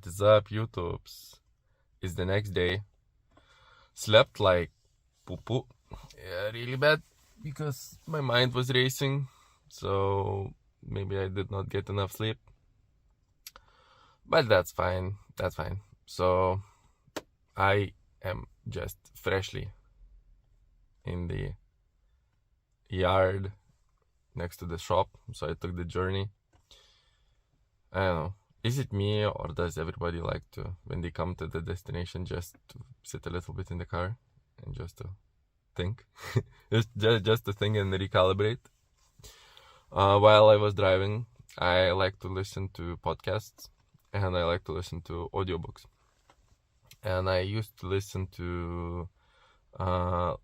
What is up, YouTubes? It's the next day. Slept like poo-poo. Yeah, really bad because my mind was racing. So maybe I did not get enough sleep. But that's fine. That's fine. So I am just freshly in the yard next to the shop. So I took the journey. I don't know. Is it me, or does everybody like to, when they come to the destination, just to sit a little bit in the car and just to think? just to think and recalibrate. While I was driving, I like to listen to podcasts and I like to listen to audiobooks. And I used to listen to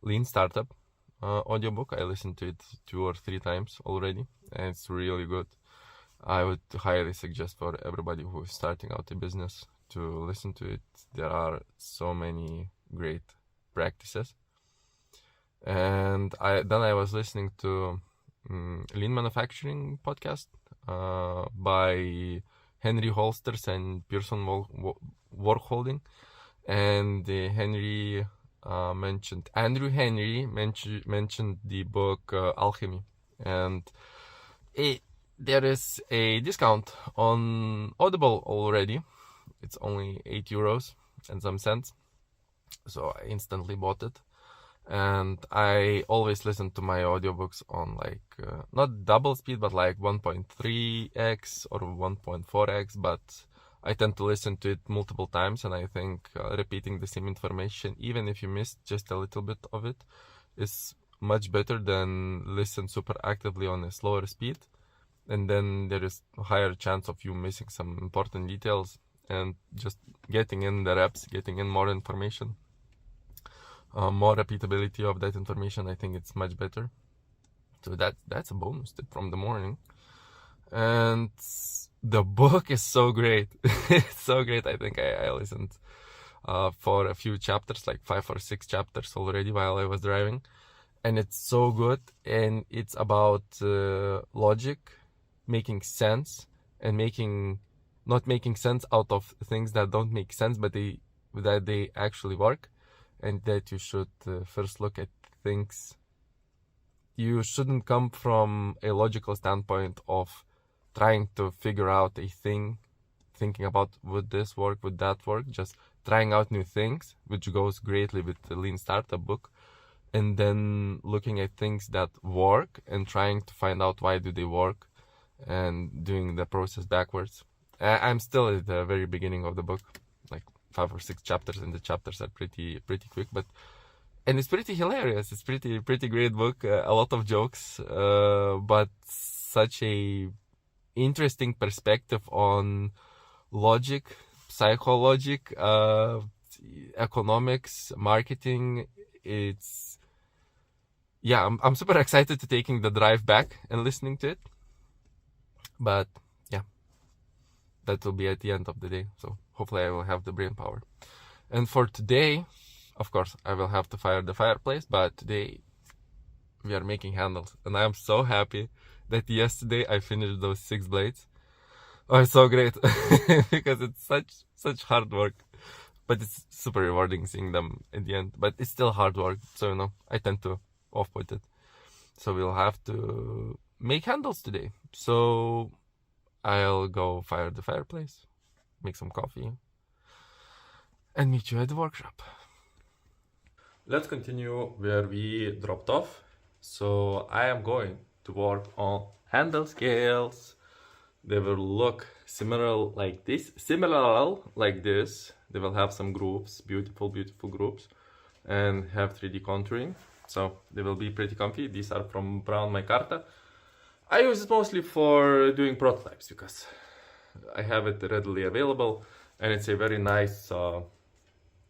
Lean Startup audiobook. I listened to it 2 or 3 times already, and it's really good. I would highly suggest for everybody who is starting out a business to listen to it. There are so many great practices. And I was listening to Lean Manufacturing podcast by Henry Holsters and Pearson Workholding. And Andrew Henry mentioned the book Alchemy. And there is a discount on Audible already. It's only €8 and some cents. So I instantly bought it. And I always listen to my audiobooks on not double speed, but like 1.3x or 1.4x. But I tend to listen to it multiple times. And I think repeating the same information, even if you missed just a little bit of it, is much better than listen super actively on a slower speed. And then there is a higher chance of you missing some important details, and just getting in the reps, getting in more information, more repeatability of that information. I think it's much better. So that's a bonus tip from the morning. And the book is so great. It's so great. I think I listened for a few chapters, like 5 or 6 chapters already while I was driving. And it's so good. And it's about logic, making sense, and not making sense out of things that don't make sense, but that they actually work. And that you should first look at things. You shouldn't come from a logical standpoint of trying to figure out a thing, thinking about would this work, would that work, just trying out new things, which goes greatly with the Lean Startup book, and then looking at things that work and trying to find out why do they work and doing the process backwards. I'm still at the very beginning of the book, like 5 or 6 chapters, and the chapters are pretty quick, and it's pretty hilarious. It's pretty great book. A lot of jokes, but such a interesting perspective on logic, psychology, economics, marketing. I'm super excited to taking the drive back and listening to it. But yeah, that will be at the end of the day. So hopefully I will have the brain power. And for today, of course, I will have to fire the fireplace. But today we are making handles. And I am so happy that yesterday I finished those 6 blades. Oh, it's so great. Because it's such hard work. But it's super rewarding seeing them at the end. But it's still hard work. So, I tend to off-put it. So we'll have to make handles today. So I'll go fire the fireplace, make some coffee, and meet you at the workshop. Let's continue where we dropped off. So I am going to work on handle scales. They will look similar like this. They will have some grooves, beautiful grooves, and have 3D contouring. So they will be pretty comfy. These are from Brown Micarta. I use it mostly for doing prototypes because I have it readily available, and it's a very nice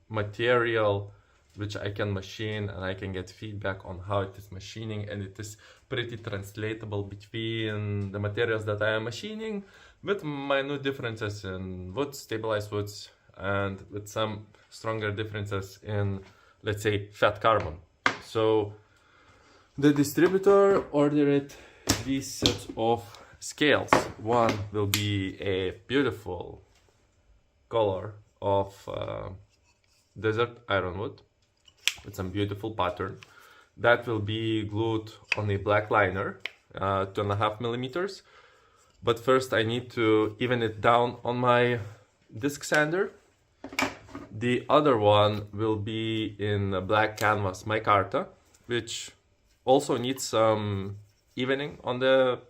material which I can machine, and I can get feedback on how it is machining, and it is pretty translatable between the materials that I am machining, with minute differences in woods, stabilized woods, and with some stronger differences in, let's say, fat carbon. So the distributor ordered these sets of scales. One will be a beautiful color of desert ironwood with some beautiful pattern that will be glued on a black liner, 2.5 millimeters. But first I need to even it down on my disc sander. The other one will be in a black canvas micarta, which also needs some evening on the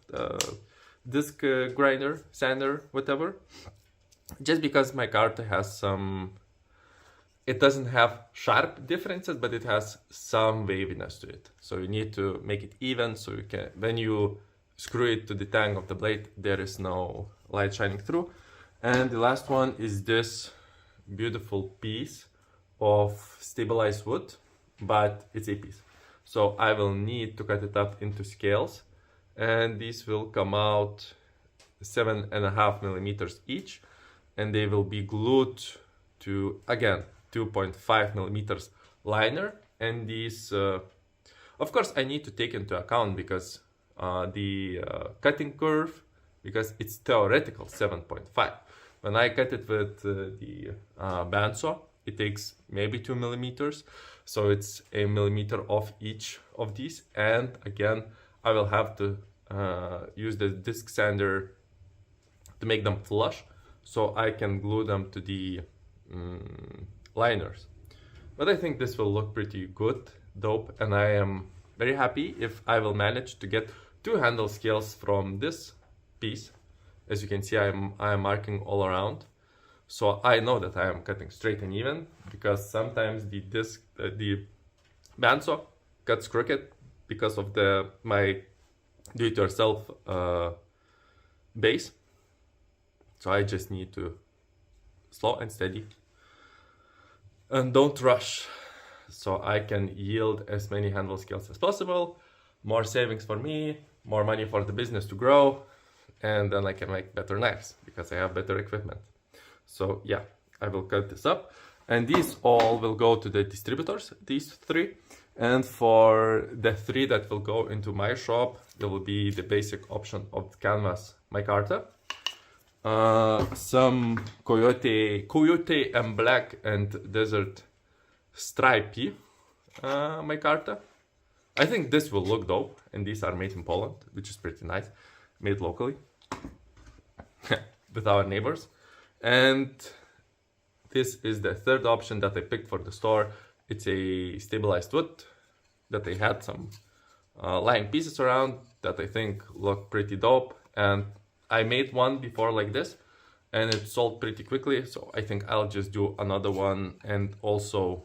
disc grinder, sander, whatever. Just because micarta has some, it doesn't have sharp differences, but it has some waviness to it. So you need to make it even, so you can, when you screw it to the tang of the blade, there is no light shining through. And the last one is this beautiful piece of stabilized wood, but it's a piece. So I will need to cut it up into scales, and these will come out 7.5 millimeters each, and they will be glued to, again, 2.5 millimeters liner. And these, of course, I need to take into account because the cutting curve, because it's theoretical 7.5. When I cut it with the bandsaw, it takes maybe 2 millimeters, so it's a millimeter off each of these. And again, I will have to use the disc sander to make them flush, so I can glue them to the liners. But I think this will look pretty good, dope, and I am very happy if I will manage to get 2 handle scales from this piece. As you can see, I am marking all around, so I know that I am cutting straight and even, because sometimes the disc, the bandsaw cuts crooked because of my do-it-yourself base. So I just need to slow and steady and don't rush, so I can yield as many handle scales as possible. More savings for me, more money for the business to grow, and then I can make better knives because I have better equipment. So yeah, I will cut this up, and these all will go to the distributors, these 3. And for the 3 that will go into my shop, there will be the basic option of canvas micarta, some coyote and black and desert stripey micarta. I think this will look dope, and these are made in Poland, which is pretty nice, made locally with our neighbors. And this is the 3rd option that I picked for the store. It's a stabilized wood that they had some lying pieces around that I think look pretty dope, and I made one before like this and it sold pretty quickly, so I think I'll just do another one and also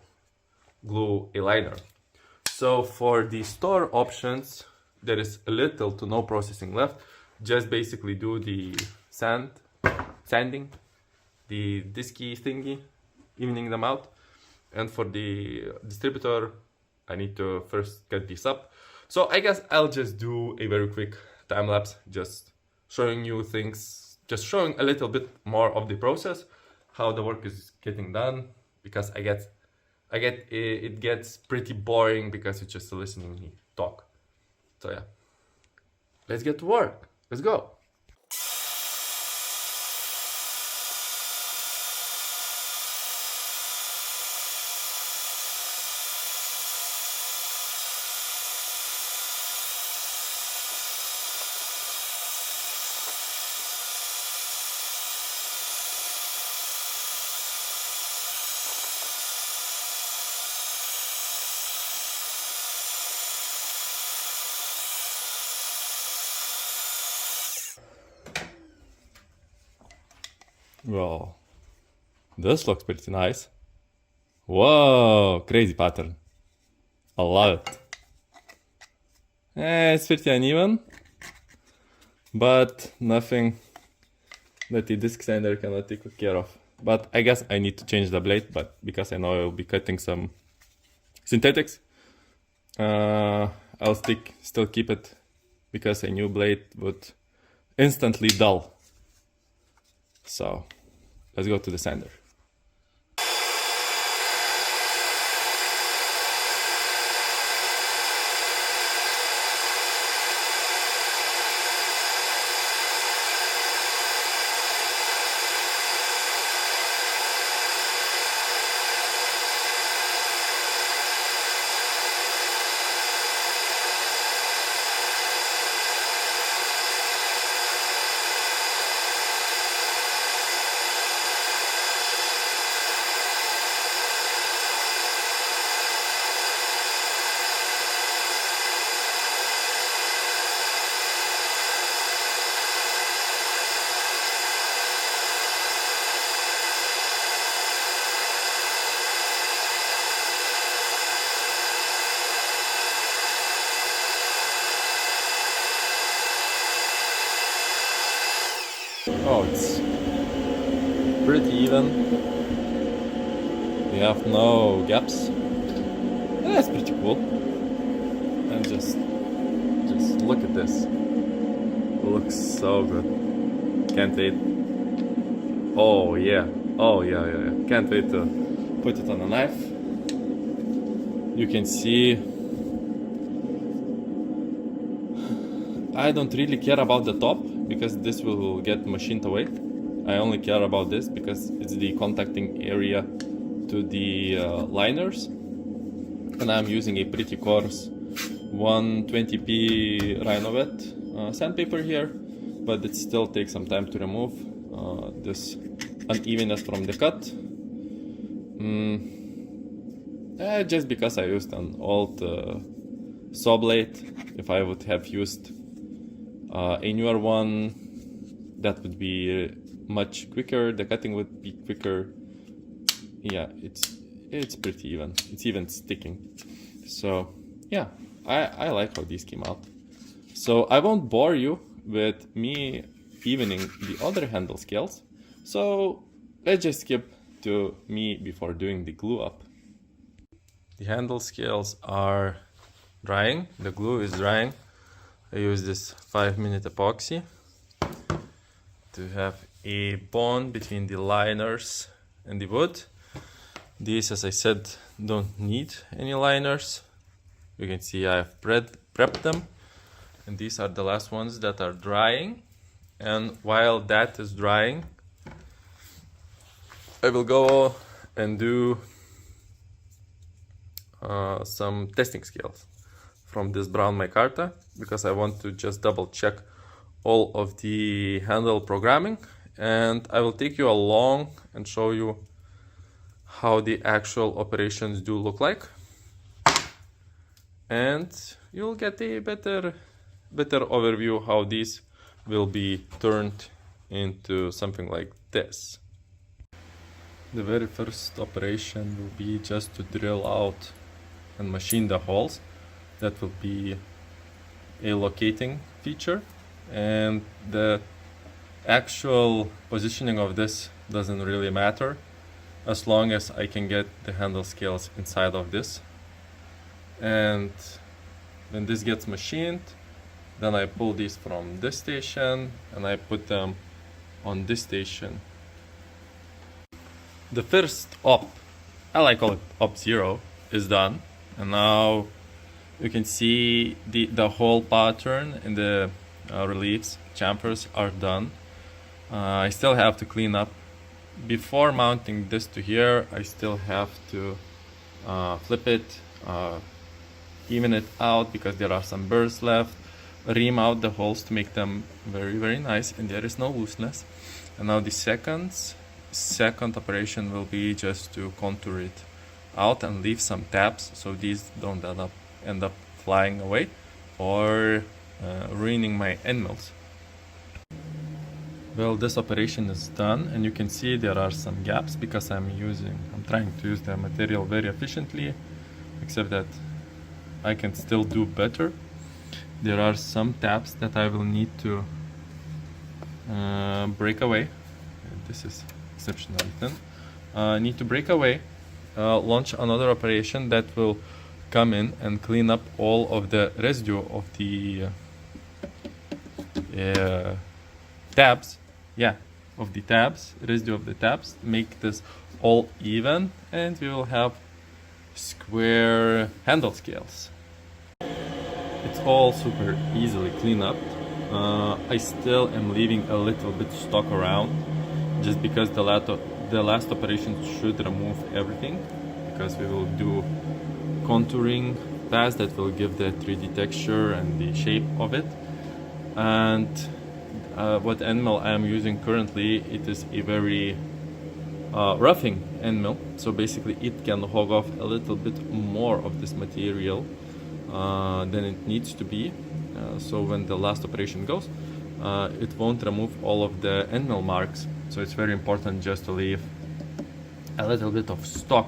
glue a liner. So for the store options, there is a little to no processing left. Just basically do the sanding, the disky thingy, evening them out. And for the distributor, I need to first cut this up. So I guess I'll just do a very quick time lapse, just showing you things, just showing a little bit more of the process, how the work is getting done, because it gets pretty boring because it's just listening to me talk. So yeah, let's get to work. Let's go. Well, this looks pretty nice. Whoa, crazy pattern. I love it. It's pretty uneven, but nothing that the disc sander cannot take care of. But I guess I need to change the blade, but because I know I will be cutting some synthetics, I'll still keep it, because a new blade would instantly dull. So let's go to the sander. Oh, it's pretty even. We have no gaps. That's pretty cool. And just look at this. It looks so good. Can't wait. Oh yeah. Oh yeah. Can't wait to put it on a knife. You can see I don't really care about the top because this will get machined away. I only care about this because it's the contacting area to the liners, and I'm using a pretty coarse 120p Rhinovet sandpaper here, but it still takes some time to remove this unevenness from the cut. Just because I used an old saw blade. If I would have used a newer one, that would be much quicker, the cutting would be quicker. Yeah, it's pretty even. It's even sticking. So yeah, I like how these came out. So I won't bore you with me evening the other handle scales. So let's just skip to me before doing the glue up. The handle scales are drying. The glue is drying. I use this 5-minute epoxy to have a bond between the liners and the wood. These, as I said, don't need any liners. You can see I've prepped them, and these are the last ones that are drying. And while that is drying, I will go and do some testing scales from this brown micarta, because I want to just double check all of the handle programming, and I will take you along and show you how the actual operations do look like, and you'll get a better overview how these will be turned into something like this. The very first operation will be just to drill out and machine the holes. That will be a locating feature, and the actual positioning of this doesn't really matter as long as I can get the handle scales inside of this. And when this gets machined, then I pull these from this station and I put them on this station. The first op, I call it op 0, is done, and now you can see the whole pattern and the reliefs, chamfers are done. I still have to clean up. Before mounting this to here, I still have to flip it, even it out because there are some burrs left, ream out the holes to make them very nice, and there is no looseness. And now the second operation will be just to contour it out and leave some tabs so these don't end up flying away or ruining my end mills. Well, this operation is done, and you can see there are some gaps because I'm trying to use the material very efficiently, except that I can still do better. There are some tabs that I will need to break away. This is exceptionally thin. Need to break away, launch another operation that will come in and clean up all of the residue of the tabs. Yeah, of the tabs, residue of the tabs, make this all even, and we will have square handle scales. It's all super easily cleaned up. I still am leaving a little bit stock around, just because the last operation should remove everything, because we will do contouring pass that will give the 3D texture and the shape of it. And what end mill I am using currently, it is a very roughing end mill, so basically it can hog off a little bit more of this material than it needs to be, so when the last operation goes, it won't remove all of the end mill marks. So it's very important just to leave a little bit of stock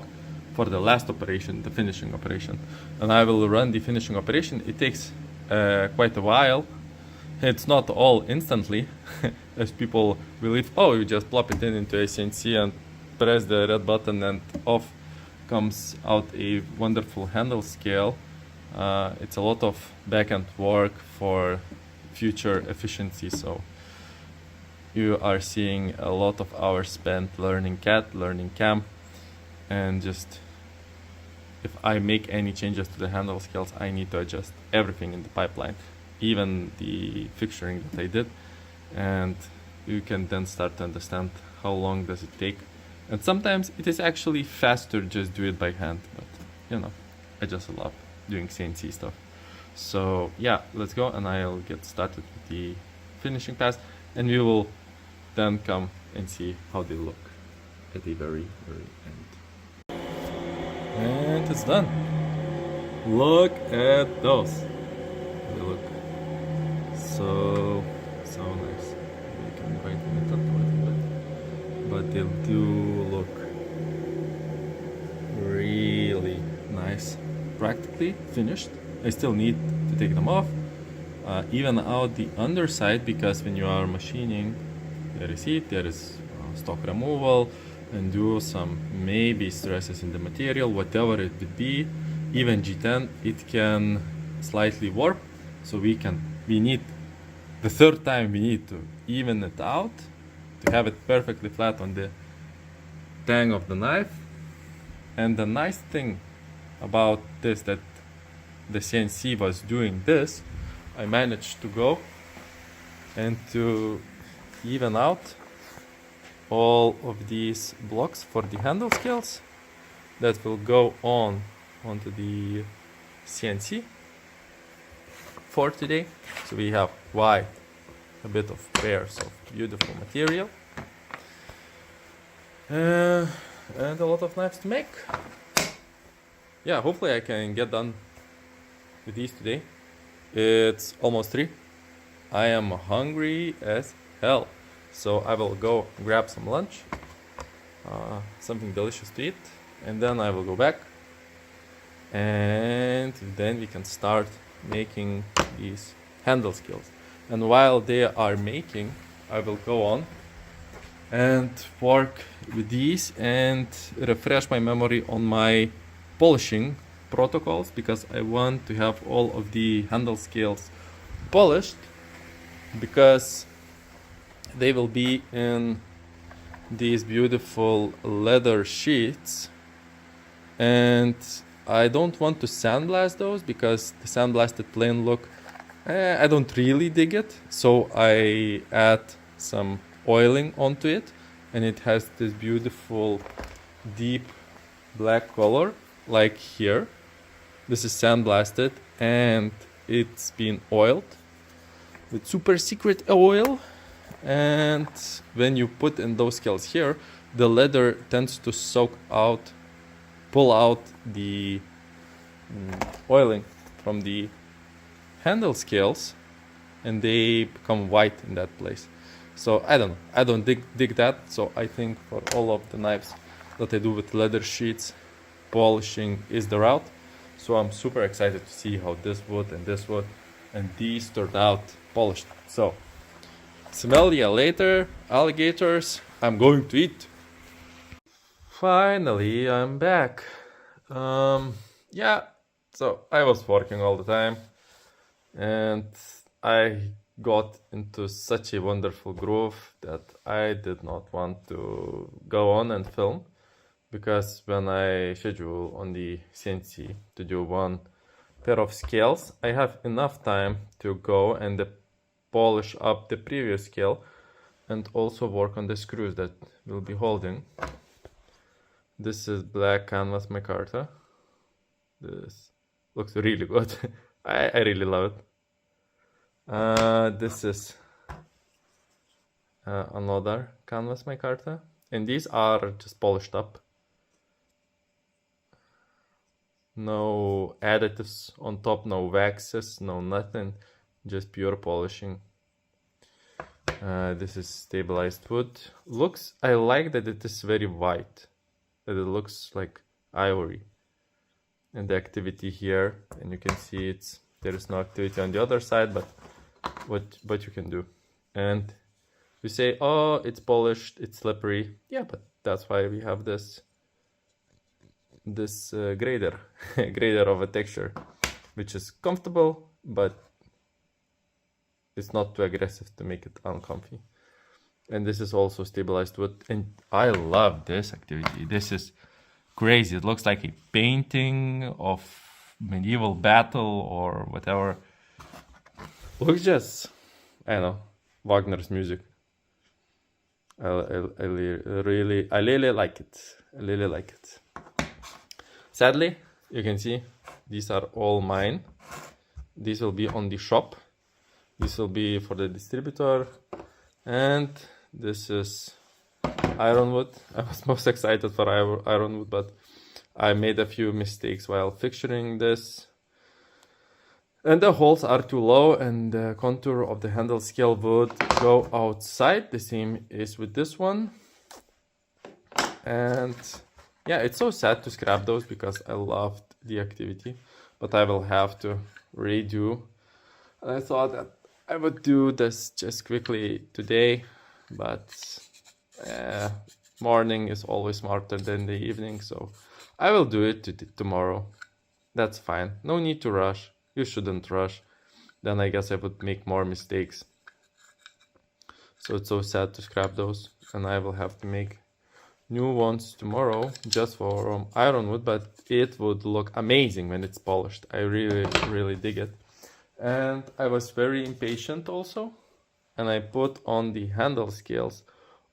for the last operation, the finishing operation. And I will run the finishing operation. It takes quite a while. It's not all instantly. as people believe, oh, you just plop it into a CNC and press the red button and off comes out a wonderful handle scale. It's a lot of back-end work for future efficiency, so you are seeing a lot of hours spent learning CAD, learning CAM, and just if I make any changes to the handle scales, I need to adjust everything in the pipeline, even the fixturing that I did, and you can then start to understand how long does it take. And sometimes it is actually faster just do it by hand, but you know, I just love doing CNC stuff. So yeah, let's go and I'll get started with the finishing pass, and we will then come and see how they look at the very end. And it's done. Look at those. They look so nice. You can brighten it up a little bit, but they do look really nice. Practically finished. I still need to take them off, even out the underside, because when you are machining, there is heat, there is stock removal, and do some maybe stresses in the material, whatever it would be. Even G10, it can slightly warp, so we need the third time we need to even it out to have it perfectly flat on the tang of the knife. And the nice thing about this, that the CNC was doing this, I managed to go and to even out all of these blocks for the handle scales that will go onto the CNC for today. So we have a bit of pairs of beautiful material, and a lot of knives to make. Yeah, hopefully I can get done with these today. It's almost 3. I am hungry as hell, so I will go grab some lunch, something delicious to eat, and then I will go back, and then we can start making these handle scales. And while they are making, I will go on and work with these and refresh my memory on my polishing protocols, because I want to have all of the handle scales polished, because they will be in these beautiful leather sheets, and I don't want to sandblast those, because the sandblasted plain look, I don't really dig it. So I add some oiling onto it, and it has this beautiful deep black color, like here. This is sandblasted and it's been oiled with super secret oil, and when you put in those scales here, the leather tends to pull out the oiling from the handle scales, and they become white in that place. So I don't dig that. So I think for all of the knives that I do with leather sheets, polishing is the route. So I'm super excited to see how this wood and these turned out polished. So smell ya later, alligators. I'm going to eat. Finally, I'm back. Yeah, so I was working all the time, and I got into such a wonderful groove that I did not want to go on and film, because when I schedule on the CNC to do one pair of scales, I have enough time to go and polish up the previous scale and also work on the screws that we'll be holding. This is black canvas micarta. This looks really good. I really love it. This is another canvas micarta, and these are just polished up. No additives on top, no waxes, no nothing, just pure polishing. This is stabilized wood. I like that it is very white, that it looks like ivory. And the activity here, and you can see there is no activity on the other side, but what you can do. And You say, oh, it's polished, it's slippery. Yeah, but that's why we have this grader, grader of a texture, which is comfortable, but it's not too aggressive to make it uncomfy. And this is also stabilized wood. And I love this activity. This is crazy. It looks like a painting of medieval battle or whatever. Looks just, I don't know, Wagner's music. I really like it. I really like it. Sadly, you can see these are all mine. These will be on the shop. This will be for the distributor. And this is ironwood. I was most excited for ironwood, but I made a few mistakes while fixturing this. And the holes are too low, and the contour of the handle scale would go outside. The same is with this one. And yeah, it's so sad to scrap those because I loved the activity, but I will have to redo. And I thought that I would do this just quickly today, but morning is always smarter than the evening, so I will do it tomorrow. That's fine. No need to rush. You shouldn't rush. Then I guess I would make more mistakes. So it's so sad to scrap those, and I will have to make new ones tomorrow just for ironwood, but it would look amazing when it's polished. I really dig it. And I was very impatient also, and I put on the handle scales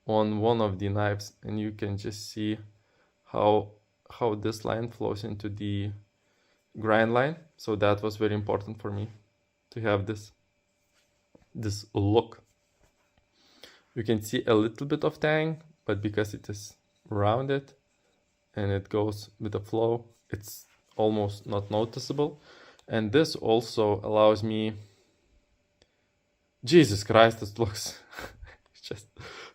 on one of the knives, and you can just see how this line flows into the grind line. So that was very important for me to have this look. You can see a little bit of tang, but because it is rounded and it goes with the flow, it's almost not noticeable. And this also allows me, Jesus Christ, this looks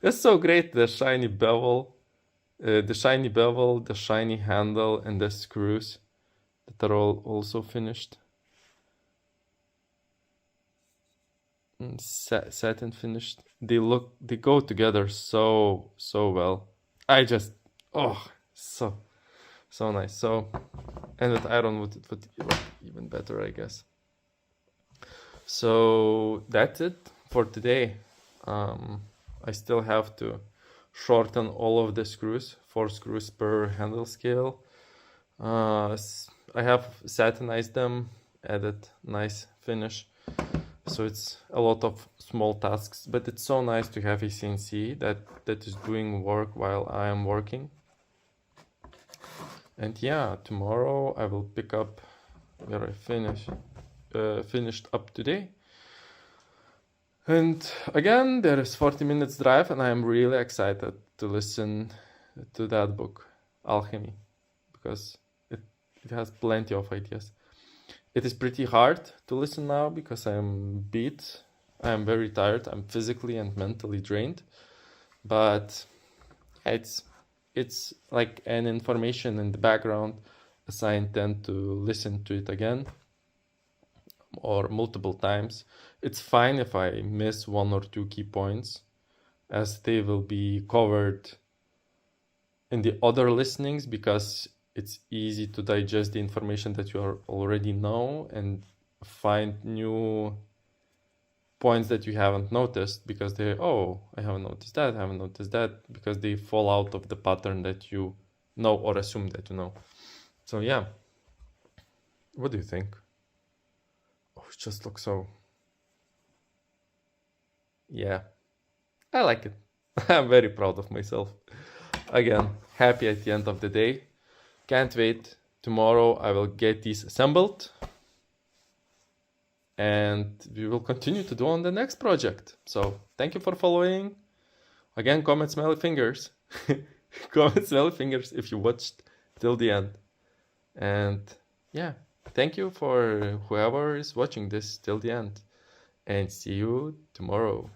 it's so great. The shiny bevel, the shiny handle, and the screws that are all also finished. Satin finished. They go together so well. I just, so nice. So, and with ironwood it would look even better, I guess. So that's it for today. I still have to shorten all of the screws, 4 screws per handle scale. I have satinized them, added nice finish. So it's a lot of small tasks, but it's so nice to have a CNC that is doing work while I am working. And yeah, tomorrow I will pick up where I finished up today. And again, there is 40 minutes drive, and I am really excited to listen to that book, Alchemy, because it has plenty of ideas. It is pretty hard to listen now because I am beat. I am very tired. I'm physically and mentally drained. But it's like an information in the background, as I intend to listen to it again or multiple times. It's fine if I miss 1 or 2 key points, as they will be covered in the other listenings, because it's easy to digest the information that you already know and find new points that you haven't noticed, because I haven't noticed that, because they fall out of the pattern that you know or assume that you know. So yeah, what do you think? Oh, it just looks so, yeah, I like it. I'm very proud of myself. Again, happy at the end of the day. Can't wait. Tomorrow I will get these assembled, and we will continue to do on the next project. So thank you for following. Again, comment smiley fingers. Comment smiley fingers if you watched till the end. And yeah, thank you for whoever is watching this till the end. And see you tomorrow.